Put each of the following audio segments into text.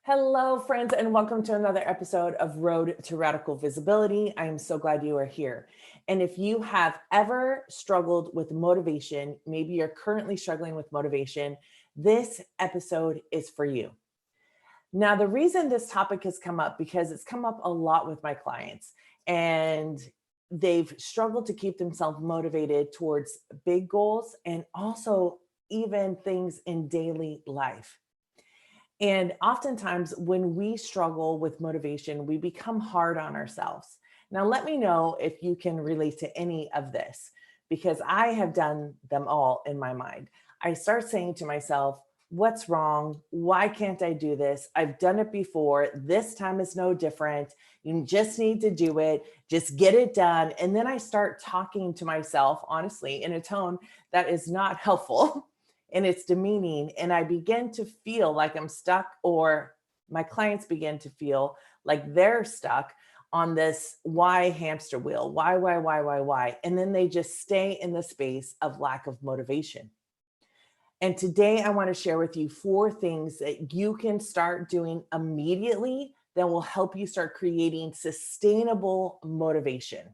Hello, friends, and welcome to another episode of Road to Radical Visibility. I am so glad you are here. And if you have ever struggled with motivation, maybe you're currently struggling with motivation, this episode is for you. Now, the reason this topic has come up because it's come up a lot with my clients, and they've struggled to keep themselves motivated towards big goals and also even things in daily life. And oftentimes, when we struggle with motivation, we become hard on ourselves. Now, let me know if you can relate to any of this, because I have done them all in my mind. I start saying to myself, what's wrong? Why can't I do this? I've done it before. This time is no different. You just need to do it. Just get it done. And then I start talking to myself, honestly, in a tone that is not helpful. And it's demeaning, and I begin to feel like I'm stuck, or my clients begin to feel like they're stuck on this why hamster wheel. Why? And then they just stay in the space of lack of motivation. And today I want to share with you 4 things that you can start doing immediately that will help you start creating sustainable motivation.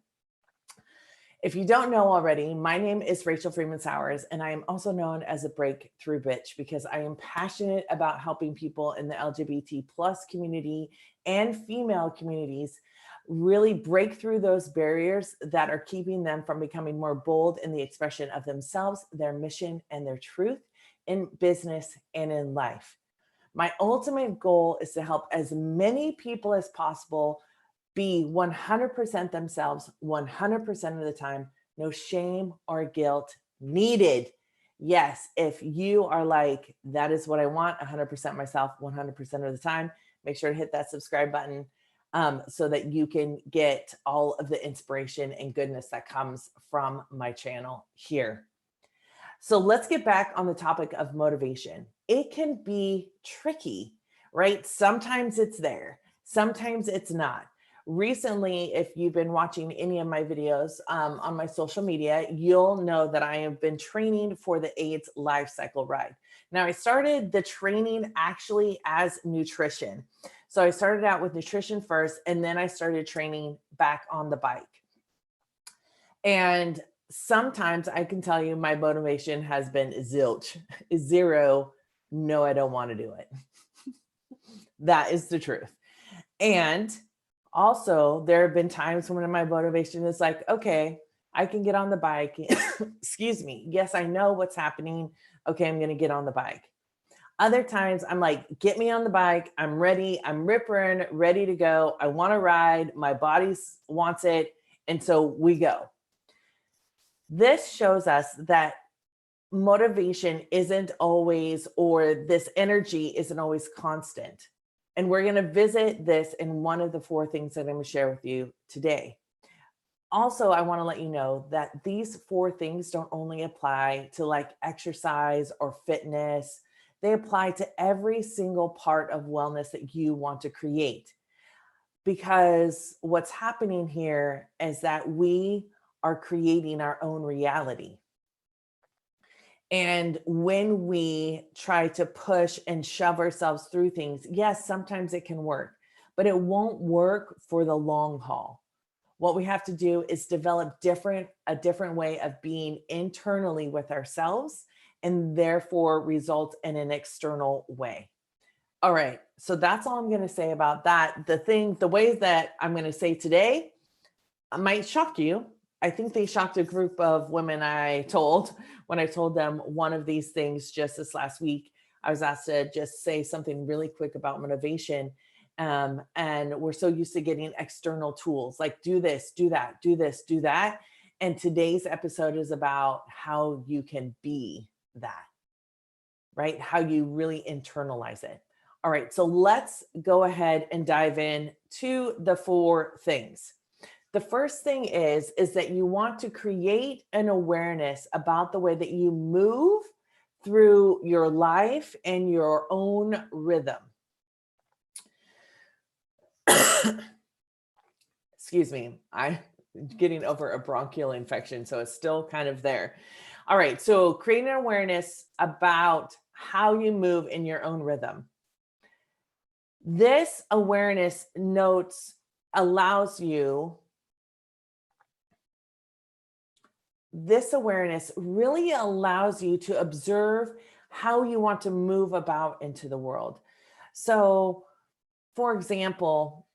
If you don't know already, my name is Freemon Sowers, and I am also known as a breakthrough bitch because I am passionate about helping people in the LGBT plus community and female communities really break through those barriers that are keeping them from becoming more bold in the expression of themselves, their mission, and their truth in business and in life. My ultimate goal is to help as many people as possible be 100% themselves 100% of the time. No shame or guilt needed. Yes, if you are like, that is what I want, 100% myself 100% of the time, make sure to hit that subscribe button so that you can get all of the inspiration and goodness that comes from my channel here. So let's get back on the topic of motivation. It can be tricky, right? Sometimes it's there, sometimes it's not. Recently, if you've been watching any of my videos on my social media, you'll know that I have been training for the AIDS lifecycle ride. Now, I started the training actually as nutrition. So I started out with nutrition first, and then I started training back on the bike. And sometimes I can tell you my motivation has been zilch, zero. No, I don't want to do it. That is the truth. And also, there have been times when my motivation is like, okay, I can get on the bike. Excuse me. Yes, I know what's happening. Okay, I'm going to get on the bike. Other times I'm like, get me on the bike. I'm ready. I'm ripping, ready to go. I want to ride. My body wants it. And so we go. This shows us that motivation isn't always, or this energy isn't always constant. And we're going to visit this in one of the 4 things that I'm going to share with you today. Also, I want to let you know that these 4 things don't only apply to like exercise or fitness. They apply to every single part of wellness that you want to create. Because what's happening here is that we are creating our own reality. And when we try to push and shove ourselves through things, yes, sometimes it can work, but it won't work for the long haul. What we have to do is develop a different way of being internally with ourselves, and therefore result in an external way. All right, so that's all I'm going to say about that. The ways that I'm going to say today might shock you. I think they shocked a group of women I told when I told them one of these things just this last week. I was asked to just say something really quick about motivation. And we're so used to getting external tools like do this, do that, do this, do that. And today's episode is about how you can be that, right? How you really internalize it. All right, so let's go ahead and dive in to the 4 things. The first thing is that you want to create an awareness about the way that you move through your life and your own rhythm. Excuse me, I'm getting over a bronchial infection, so it's still kind of there. All right, so creating an awareness about how you move in your own rhythm. This awareness notes allows you, this awareness really allows you to observe how you want to move about into the world. So, for example,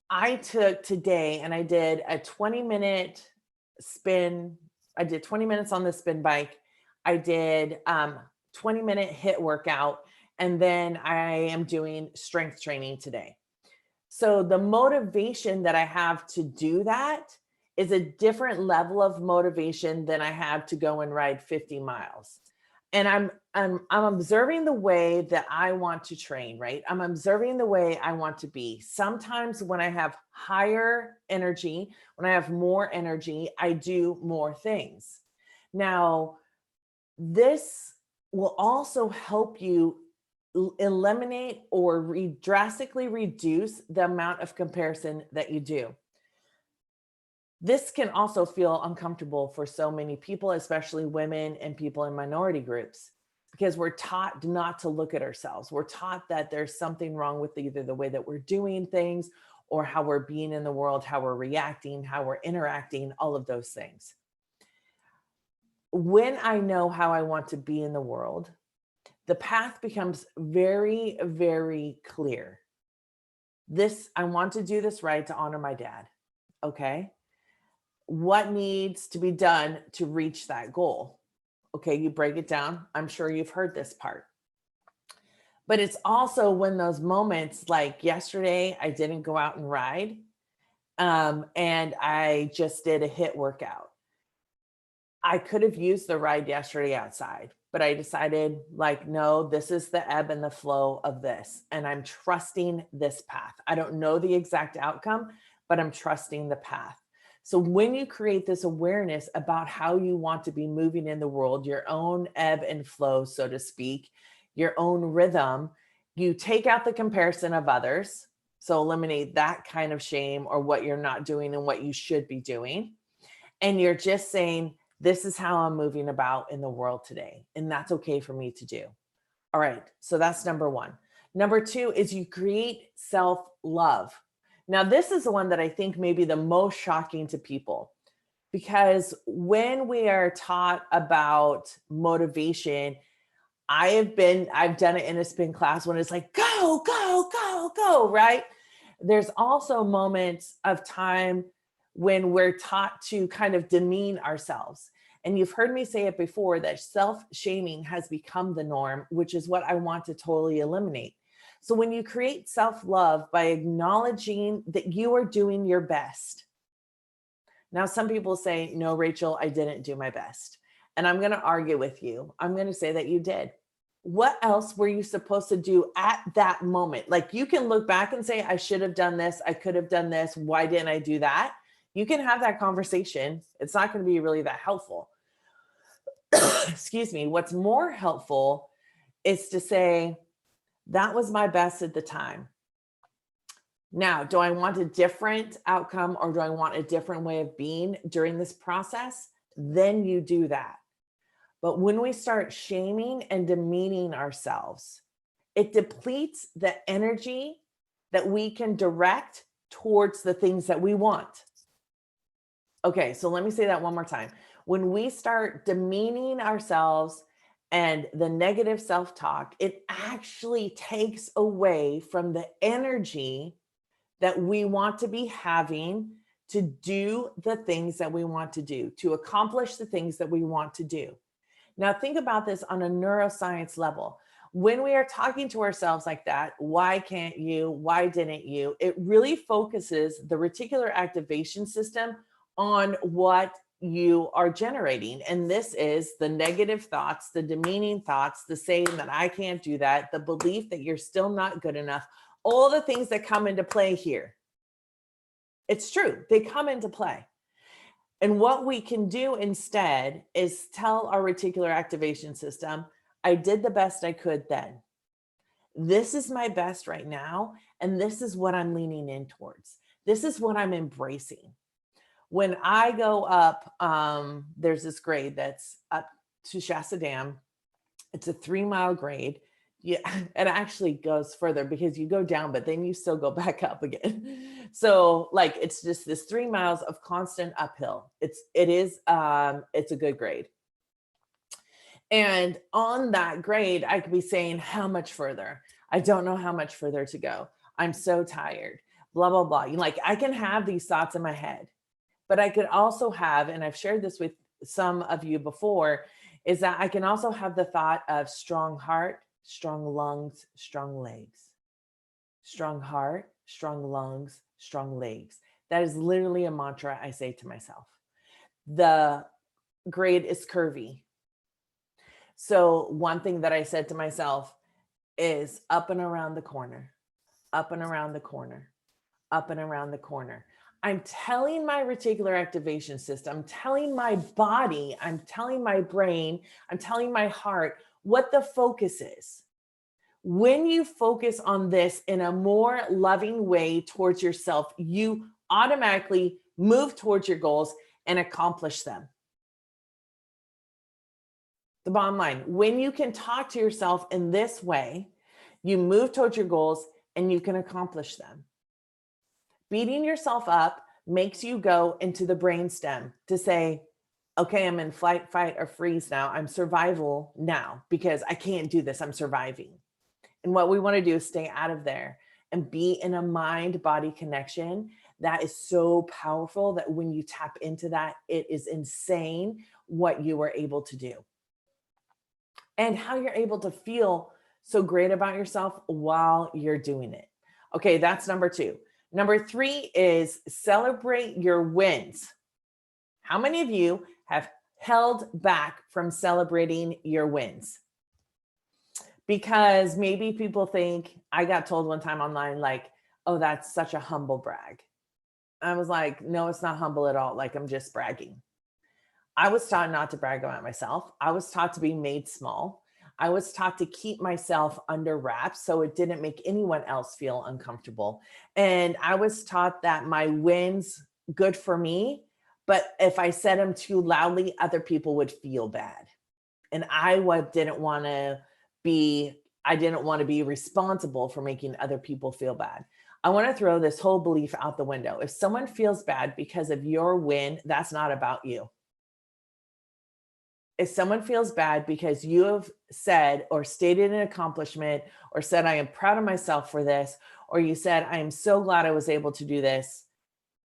I took today and I did a 20-minute spin. I did 20 minutes on the spin bike. I did 20-minute hit workout. And then I am doing strength training today. So the motivation that I have to do that is a different level of motivation than I have to go and ride 50 miles. And I'm observing the way that I want to train, right? I'm observing the way I want to be. Sometimes when I have higher energy, when I have more energy, I do more things. Now, this will also help you eliminate or drastically reduce the amount of comparison that you do. This can also feel uncomfortable for so many people, especially women and people in minority groups, because we're taught not to look at ourselves. We're taught that there's something wrong with either the way that we're doing things or how we're being in the world, how we're reacting, how we're interacting, all of those things. When I know how I want to be in the world, the path becomes very, very clear. I want to do this right to honor my dad. Okay. What needs to be done to reach that goal? Okay, you break it down. I'm sure you've heard this part. But it's also when those moments, like yesterday, I didn't go out and ride, and I just did a hit workout. I could have used the ride yesterday outside, but I decided, like, no, this is the ebb and the flow of this. And I'm trusting this path. I don't know the exact outcome, but I'm trusting the path. So when you create this awareness about how you want to be moving in the world, your own ebb and flow, so to speak, your own rhythm, you take out the comparison of others. So eliminate that kind of shame or what you're not doing and what you should be doing. And you're just saying, this is how I'm moving about in the world today. And that's okay for me to do. All right. So that's number one. Number two is you create self-love. Now, this is the one that I think may be the most shocking to people, because when we are taught about motivation, I've done it in a spin class when it's like, go, go, go, go, right? There's also moments of time when we're taught to kind of demean ourselves. And you've heard me say it before that self-shaming has become the norm, which is what I want to totally eliminate. So when you create self-love by acknowledging that you are doing your best. Now, some people say, no, Rachel, I didn't do my best. And I'm going to argue with you. I'm going to say that you did. What else were you supposed to do at that moment? Like, you can look back and say, I should have done this. I could have done this. Why didn't I do that? You can have that conversation. It's not going to be really that helpful. Excuse me. What's more helpful is to say, that was my best at the time. Now, do I want a different outcome or do I want a different way of being during this process? Then you do that. But when we start shaming and demeaning ourselves, it depletes the energy that we can direct towards the things that we want. Okay, so let me say that one more time. When we start demeaning ourselves and the negative self-talk, it actually takes away from the energy that we want to be having to do the things that we want to do, to accomplish the things that we want to do. Now, think about this on a neuroscience level. When we are talking to ourselves like that, why can't you? Why didn't you? It really focuses the reticular activation system on what you are generating. And this is the negative thoughts, the demeaning thoughts, the saying that I can't do that, the belief that you're still not good enough, all the things that come into play here. It's true, they come into play. And what we can do instead is tell our reticular activation system, I did the best I could then. This is my best right now. And this is what I'm leaning in towards. This is what I'm embracing. When I go up, there's this grade that's up to Shasta Dam. It's a 3-mile grade Yeah, it actually goes further because you go down, but then you still go back up again. So like it's just this 3 miles of constant uphill. It's a good grade. And on that grade, I could be saying, how much further? I don't know how much further to go. I'm so tired. Blah, blah, blah. Like I can have these thoughts in my head, but I could also have, and I've shared this with some of you before, is that I can also have the thought of strong heart, strong lungs, strong legs. Strong heart, strong lungs, strong legs. That is literally a mantra I say to myself. The grade is curvy. So, one thing that I said to myself is up and around the corner, up and around the corner, up and around the corner. I'm telling my reticular activation system, I'm telling my body, I'm telling my brain, I'm telling my heart what the focus is. When you focus on this in a more loving way towards yourself, you automatically move towards your goals and accomplish them. The bottom line, when you can talk to yourself in this way, you move towards your goals and you can accomplish them. Beating yourself up makes you go into the brainstem to say, okay, I'm in flight, fight, or freeze now. I'm survival now because I can't do this. I'm surviving. And what we want to do is stay out of there and be in a mind-body connection that is so powerful that when you tap into that, it is insane what you are able to do and how you're able to feel so great about yourself while you're doing it. Okay, that's number 2. Number 3 is celebrate your wins. How many of you have held back from celebrating your wins? Because maybe people think, I got told one time online, like, oh, that's such a humble brag. I was like, no, it's not humble at all. Like, I'm just bragging. I was taught not to brag about myself. I was taught to be made small. I was taught to keep myself under wraps so it didn't make anyone else feel uncomfortable. And I was taught that my wins good for me, but if I said them too loudly, other people would feel bad. And didn't want to I didn't want to be responsible for making other people feel bad. I want to throw this whole belief out the window. If someone feels bad because of your win, that's not about you. If someone feels bad because you have said or stated an accomplishment or said, I am proud of myself for this, or you said, I am so glad I was able to do this,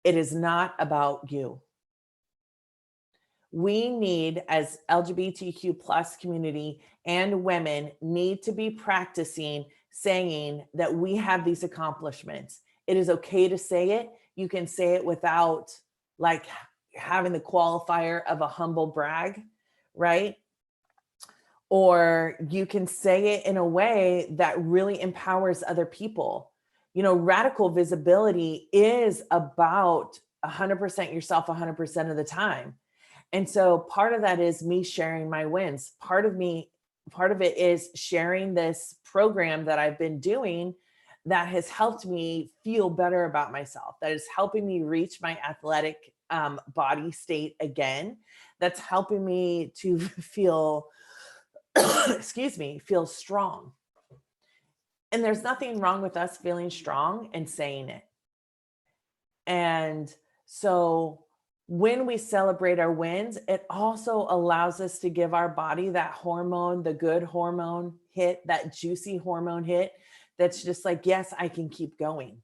it is not about you. We need, as LGBTQ plus community and women, need to be practicing saying that we have these accomplishments. It is okay to say it. You can say it without like having the qualifier of a humble brag, right? Or you can say it in a way that really empowers other people. You know, radical visibility is about 100% yourself 100% of the time. And so part of that is me sharing my wins. Part of it is sharing this program that I've been doing that has helped me feel better about myself, that is helping me reach my athletic body state again, that's helping me to feel, feel strong. And there's nothing wrong with us feeling strong and saying it. And so when we celebrate our wins, it also allows us to give our body that hormone, the good hormone hit, that juicy hormone hit that's just like, yes, I can keep going.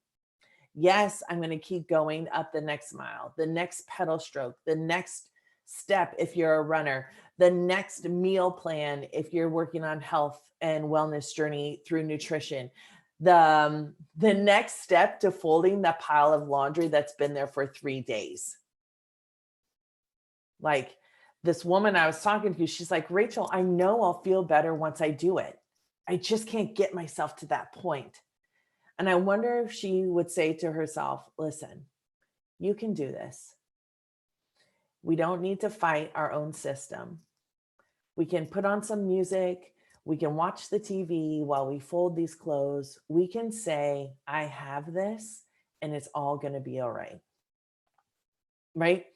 Yes, I'm going to keep going up the next mile, the next pedal stroke, the next step if you're a runner, the next meal plan if you're working on health and wellness journey through nutrition. The next step to folding the pile of laundry that's been there for 3 days. Like this woman I was talking to, she's like, Rachel, I know I'll feel better once I do it. I just can't get myself to that point. And I wonder if she would say to herself, listen, you can do this. We don't need to fight our own system. We can put on some music. We can watch the TV while we fold these clothes. We can say, I have this and it's all going to be all right. Right?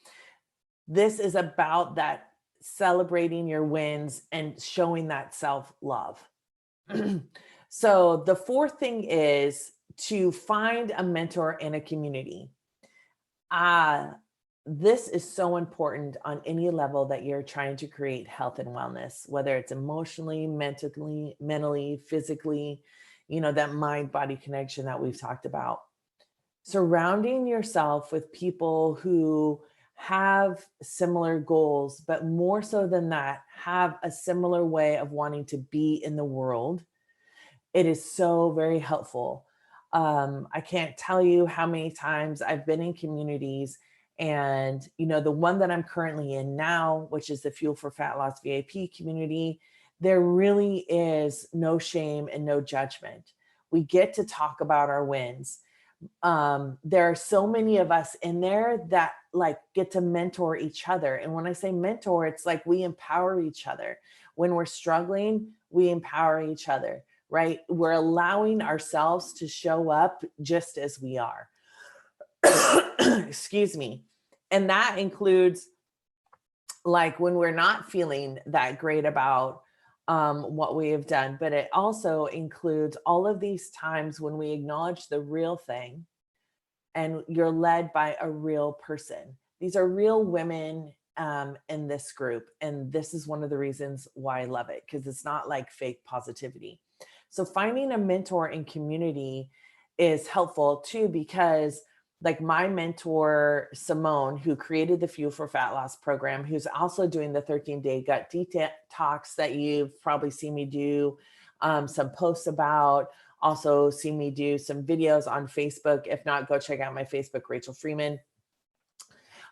This is about that celebrating your wins and showing that self-love. So the fourth thing is to find a mentor in a community. Ah, this is so important on any level that you're trying to create health and wellness, whether it's emotionally, mentally, physically, that mind body connection that we've talked about. Surrounding yourself with people who have similar goals, but more so than that, have a similar way of wanting to be in the world. It is so very helpful. I can't tell you how many times I've been in communities, and the one that I'm currently in now, which is the Fuel for Fat Loss VIP community, there really is no shame and no judgment. We get to talk about our wins. There are so many of us in there that like get to mentor each other. And when I say mentor, it's like we empower each other. When we're struggling, we empower each other, right? We're allowing ourselves to show up just as we are. Excuse me. And that includes like when we're not feeling that great about what we have done, but it also includes all of these times when we acknowledge the real thing and you're led by a real person. These are real women in this group. And this is one of the reasons why I love it, because it's not like fake positivity. So finding a mentor in community is helpful too, because like my mentor, Simone, who created the Fuel for Fat Loss program, who's also doing the 13-day gut detox that you've probably seen me do some posts about, also see me do some videos on Facebook. If not, go check out my Facebook, Rachel Freemon.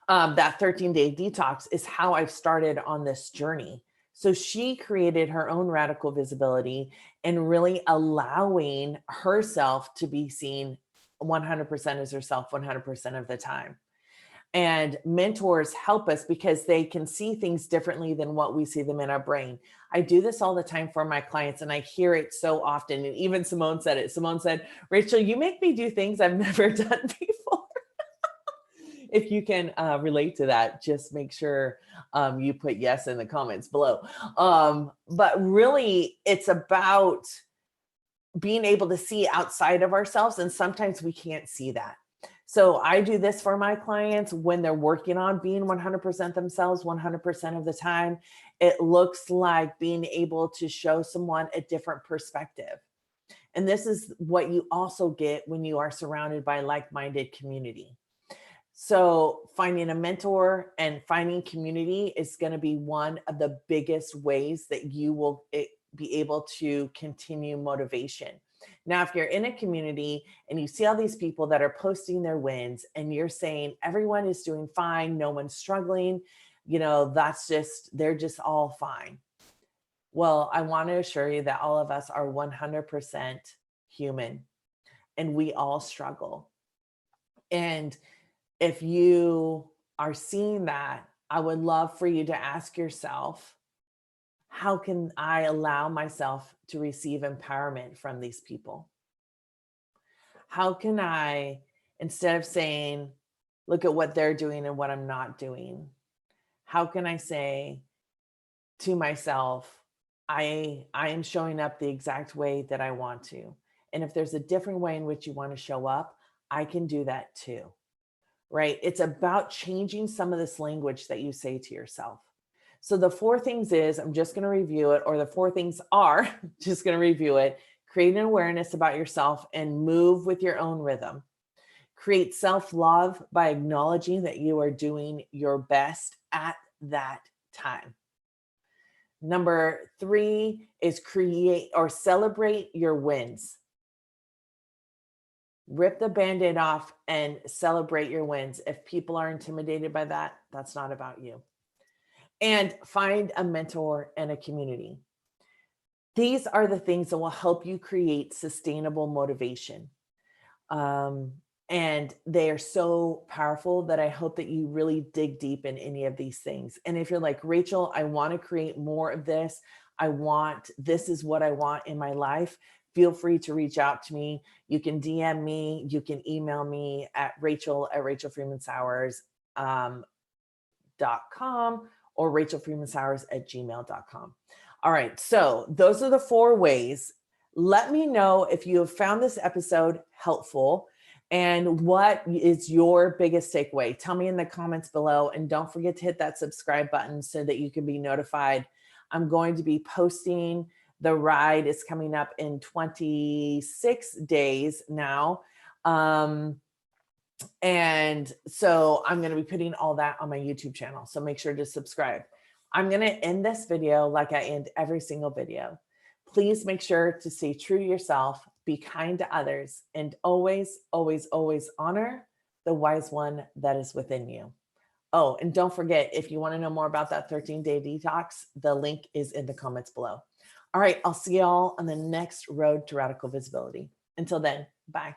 That 13-day detox is how I've started on this journey. So she created her own radical visibility and really allowing herself to be seen 100% as herself 100% of the time. And mentors help us because they can see things differently than what we see them in our brain. I do this all the time for my clients and I hear it so often. And even Simone said it. Simone said, Rachel, you make me do things I've never done before. If you can relate to that, just make sure you put yes in the comments below. But really, it's about being able to see outside of ourselves. And sometimes we can't see that. So I do this for my clients when they're working on being 100% themselves 100% of the time. It looks like being able to show someone a different perspective. And this is what you also get when you are surrounded by like-minded community. So finding a mentor and finding community is going to be one of the biggest ways that you will be able to continue motivation. Now, if you're in a community and you see all these people that are posting their wins and you're saying everyone is doing fine, no one's struggling, they're just all fine. Well, I want to assure you that all of us are 100% human and we all struggle. And if you are seeing that, I would love for you to ask yourself, how can I allow myself to receive empowerment from these people? How can I, instead of saying, look at what they're doing and what I'm not doing, how can I say to myself, I am showing up the exact way that I want to. And if there's a different way in which you want to show up, I can do that too, right? It's about changing some of this language that you say to yourself. So the four things is, I'm just going to review it, or the four things are, just going to review it. Create an awareness about yourself and move with your own rhythm. Create self-love by acknowledging that you are doing your best at that time. Number 3 is create or celebrate your wins. Rip the Band-Aid off and celebrate your wins. If people are intimidated by that, that's not about you. And find a mentor and a community. These are the things that will help you create sustainable motivation. And they are so powerful that I hope that you really dig deep in any of these things. And if you're like, Rachel, I want to create more of this. This is what I want in my life. Feel free to reach out to me. You can DM me. You can email me at rachel@rachelfreemonsowers.com or rachelfreemonsowers@gmail.com. All right. So those are the 4 ways. Let me know if you have found this episode helpful and what is your biggest takeaway. Tell me in the comments below, and don't forget to hit that subscribe button so that you can be notified. I'm going to be posting. The ride is coming up in 26 days now. And so I'm going to be putting all that on my YouTube channel. So make sure to subscribe. I'm going to end this video like I end every single video. Please make sure to stay true to yourself, be kind to others, and always, always, always honor the wise one that is within you. Oh, and don't forget, if you want to know more about that 13-day detox, the link is in the comments below. All right, I'll see y'all on the next road to radical visibility. Until then, bye.